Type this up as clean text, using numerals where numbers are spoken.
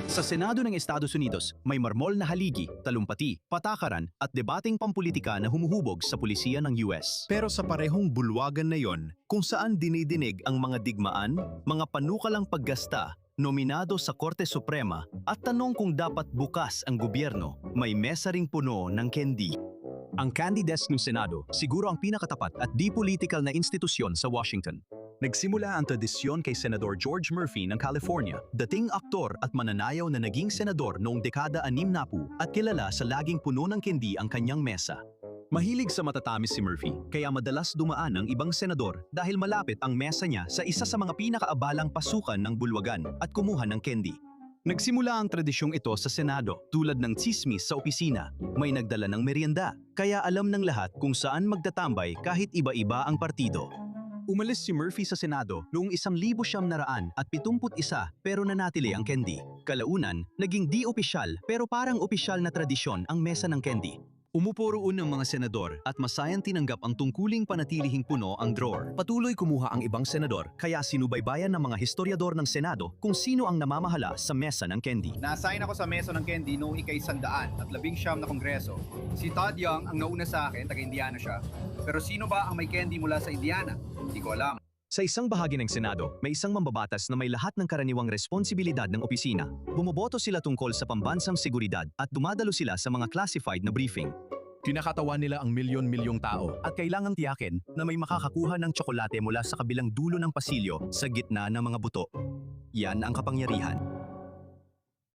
Sa Senado ng Estados Unidos, may marmol na haligi, talumpati, patakaran at debating pampulitika na humuhubog sa pulisiya ng US. Pero sa parehong bulwagan na yon, kung saan dinidinig ang mga digmaan, mga panukalang paggasta, nominado sa Korte Suprema at tanong kung dapat bukas ang gobyerno, may mesa ring puno ng candy. Ang candy desk ng Senado, siguro ang pinakatapat at di-political na institusyon sa Washington. Nagsimula ang tradisyon kay Senador George Murphy ng California, dating aktor at mananayaw na naging senador noong dekada 60 at kilala sa laging puno ng candy ang kanyang mesa. Mahilig sa matatamis si Murphy, kaya madalas dumaan ang ibang senador dahil malapit ang mesa niya sa isa sa mga pinakaabalang pasukan ng bulwagan at kumuha ng candy. Nagsimula ang tradisyong ito sa Senado tulad ng tsismis sa opisina, may nagdala ng merienda, kaya alam ng lahat kung saan magtatambay kahit iba-iba ang partido. Umalis si Murphy sa Senado noong 1971 pero nanatili ang candy. Kalaunan, naging di-opisyal pero parang opisyal na tradisyon ang mesa ng candy. Umupo roon ng mga senador at masayang tinanggap ang tungkuling panatilihing puno ang drawer. Patuloy kumuha ang ibang senador kaya sinubaybayan ng mga historiador ng Senado kung sino ang namamahala sa mesa ng candy. Na-assign ako sa mesa ng candy noong ika-100 at 19 na kongreso. Si Todd Young ang nauna sa akin, taga-Indiana siya. Pero sino ba ang may candy mula sa Indiana? Hindi ko alam. Sa isang bahagi ng Senado, may isang mambabatas na may lahat ng karaniwang responsibilidad ng opisina. Bumoboto sila tungkol sa pambansang seguridad at dumadalo sila sa mga classified na briefing. Kinakatawan nila ang milyon-milyong tao At kailangang tiyakin na may makakakuha ng tsokolate mula sa kabilang dulo ng pasilyo sa gitna ng mga buto. Yan ang kapangyarihan.